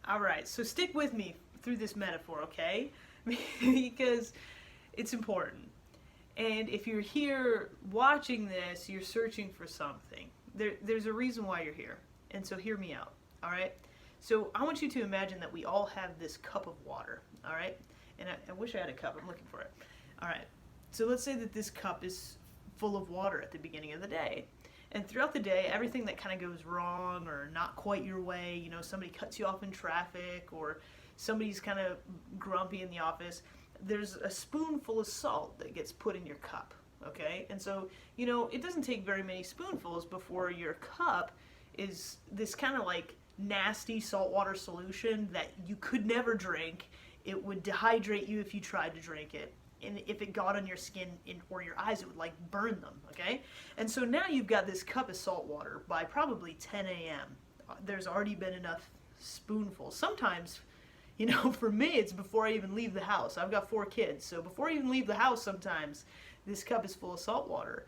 All right, so stick with me through this metaphor, okay? Because it's important. And if you're here watching this, you're searching for something. There's a reason why you're here. And so hear me out, all right? So I want you to imagine that we all have this cup of water, all right? And I wish I had a cup. I'm looking for it. All right. So let's say that this cup is full of water at the beginning of the day. And throughout the day, everything that kind of goes wrong or not quite your way, somebody cuts you off in traffic or somebody's kind of grumpy in the office, there's a spoonful of salt that gets put in your cup, okay? And so, it doesn't take very many spoonfuls before your cup is this kind of like nasty saltwater solution that you could never drink. It would dehydrate you if you tried to drink it. And if it got on your skin or your eyes, it would like burn them, okay? And so now you've got this cup of salt water by probably 10 a.m. There's already been enough spoonfuls. Sometimes, for me, it's before I even leave the house. I've got 4 kids, so before I even leave the house sometimes, this cup is full of salt water.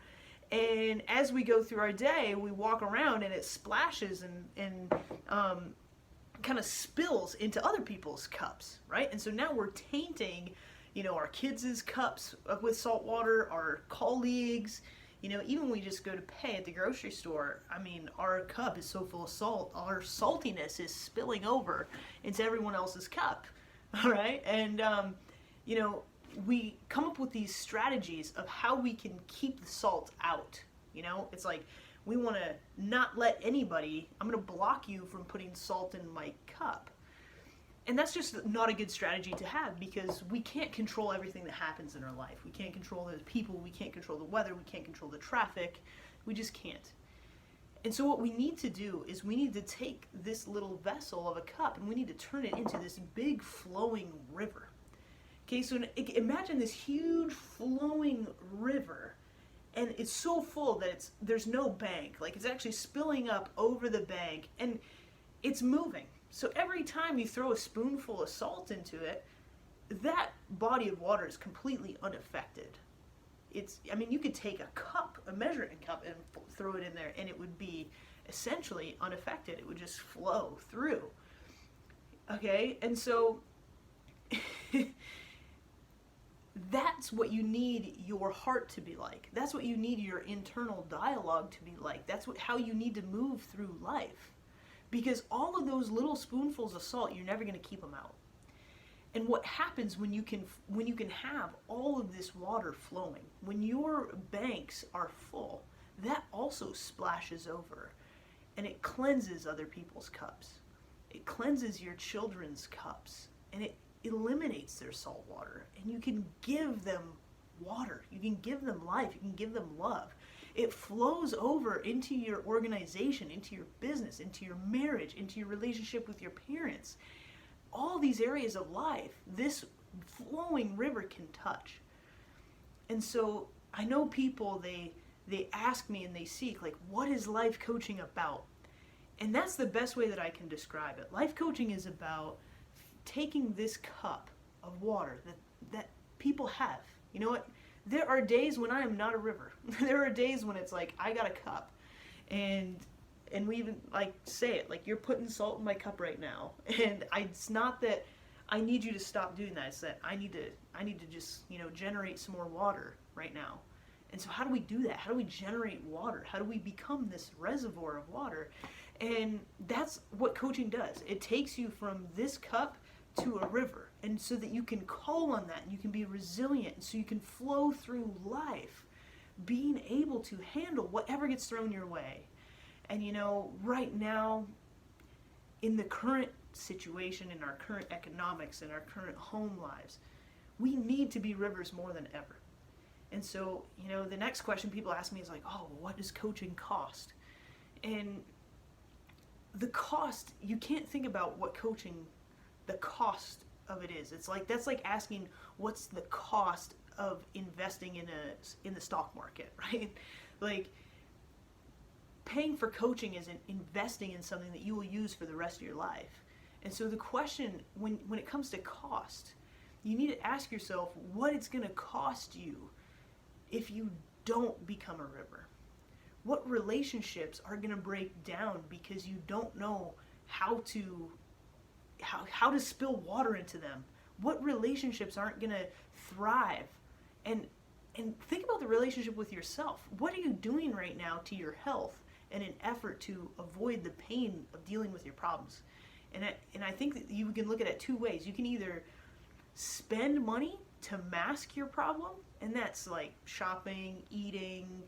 And as we go through our day, we walk around and it splashes and kind of spills into other people's cups, right? And so now we're tainting our kids' cups with salt water, our colleagues, even when we just go to pay at the grocery store, our cup is so full of salt, our saltiness is spilling over into everyone else's cup, all right? And, we come up with these strategies of how we can keep the salt out, It's like, we want to not let anybody, I'm going to block you from putting salt in my cup. And that's just not a good strategy to have because we can't control everything that happens in our life. We can't control the people, we can't control the weather, we can't control the traffic. We just can't. And so what we need to do is we need to take this little vessel of a cup and we need to turn it into this big flowing river. Okay, so imagine this huge flowing river and it's so full that there's no bank. Like it's actually spilling up over the bank and it's moving. So every time you throw a spoonful of salt into it, that body of water is completely unaffected. You could take a cup, a measuring cup, and throw it in there, and it would be essentially unaffected. It would just flow through. Okay, and so that's what you need your heart to be like. That's what you need your internal dialogue to be like. That's how you need to move through life. Because all of those little spoonfuls of salt, you're never going to keep them out. And what happens when you can have all of this water flowing, when your banks are full, that also splashes over and it cleanses other people's cups. It cleanses your children's cups and it eliminates their salt water, and you can give them water, you can give them life, you can give them love. It flows over into your organization, into your business, into your marriage, into your relationship with your parents. All these areas of life, this flowing river can touch. And so I know people, they ask me and they seek, like, what is life coaching about? And that's the best way that I can describe it. Life coaching is about taking this cup of water that people have. You know what? There are days when I am not a river. There are days when it's like, I got a cup. And we even like say it, like, you're putting salt in my cup right now. And it's not that I need you to stop doing that. It's that I need to just, generate some more water right now. And so how do we do that? How do we generate water? How do we become this reservoir of water? And that's what coaching does. It takes you from this cup to a river, and so that you can call on that and you can be resilient, and so you can flow through life being able to handle whatever gets thrown your way. And right now in the current situation, in our current economics, in our current home lives, we need to be rivers more than ever. And so the next question people ask me is like, oh, what does coaching cost? And the cost, you can't think about what coaching, the cost of it is. It's like, that's like asking what's the cost of investing in the stock market, right? Like, paying for coaching isn't investing in something that you will use for the rest of your life. And so the question, when it comes to cost, you need to ask yourself what it's going to cost you if you don't become a river. What relationships are going to break down because you don't know how to how to spill water into them, what relationships aren't going to thrive, and think about the relationship with yourself. What are you doing right now to your health in an effort to avoid the pain of dealing with your problems? And I think that you can look at it two ways. You can either spend money to mask your problem, and that's like shopping, eating,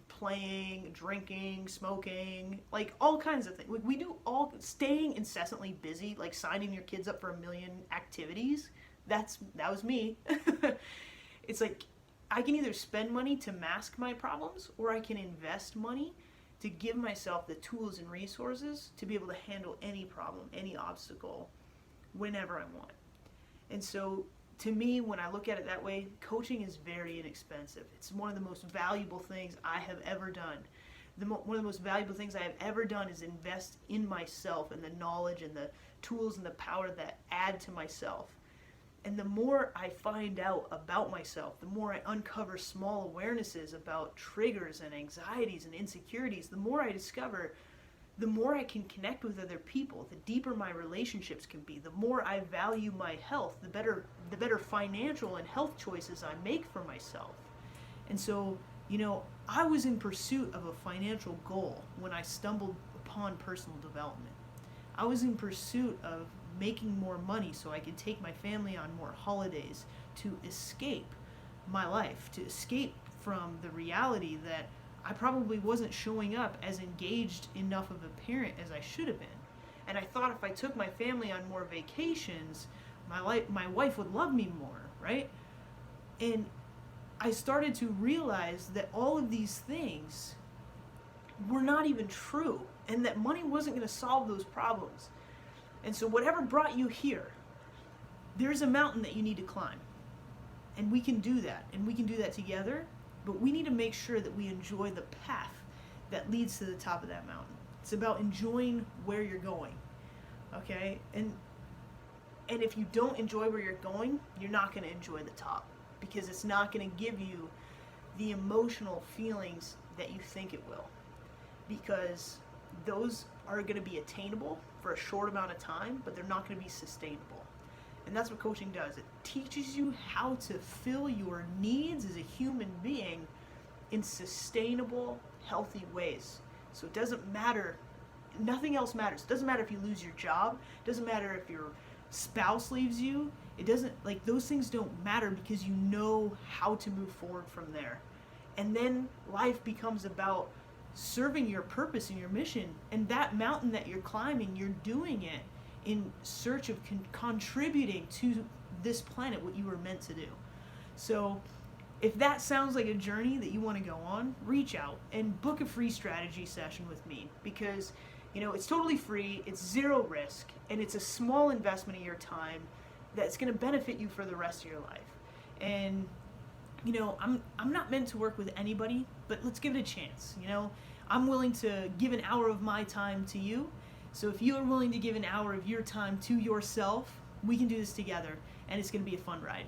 playing, drinking, smoking, like all kinds of things. We do all, staying incessantly busy, like signing your kids up for 1 million activities. That was me. It's like I can either spend money to mask my problems, or I can invest money to give myself the tools and resources to be able to handle any problem, any obstacle, whenever I want. And so to me, when I look at it that way, coaching is very inexpensive. It's one of the most valuable things I have ever done. One of the most valuable things I have ever done is invest in myself and the knowledge and the tools and the power that add to myself. And the more I find out about myself, the more I uncover small awarenesses about triggers and anxieties and insecurities, the more I discover, the more I can connect with other people, the deeper my relationships can be, the more I value my health, the better financial and health choices I make for myself. And so, I was in pursuit of a financial goal when I stumbled upon personal development. I was in pursuit of making more money so I could take my family on more holidays, to escape my life, to escape from the reality that I probably wasn't showing up as engaged enough of a parent as I should have been. And I thought if I took my family on more vacations, my wife would love me more, right? And I started to realize that all of these things were not even true, and that money wasn't going to solve those problems. And so whatever brought you here, there's a mountain that you need to climb. And we can do that, and we can do that together, but we need to make sure that we enjoy the path that leads to the top of that mountain. It's about enjoying where you're going, okay? And if you don't enjoy where you're going, you're not going to enjoy the top, because it's not going to give you the emotional feelings that you think it will, because those are going to be attainable for a short amount of time, but they're not going to be sustainable. And that's what coaching does. It teaches you how to fill your needs as a human being in sustainable, healthy ways. So it doesn't matter, nothing else matters. It doesn't matter if you lose your job, it doesn't matter if your spouse leaves you, it doesn't, like, those things don't matter, because you know how to move forward from there. And then life becomes about serving your purpose and your mission, and that mountain that you're climbing, you're doing it in search of contributing to this planet what you were meant to do. So if that sounds like a journey that you want to go on, reach out and book a free strategy session with me, because it's totally free, it's zero risk, and it's a small investment of your time that's going to benefit you for the rest of your life. And I'm not meant to work with anybody, but let's give it a chance. I'm willing to give an hour of my time to you. So if you are willing to give an hour of your time to yourself, we can do this together, and it's going to be a fun ride.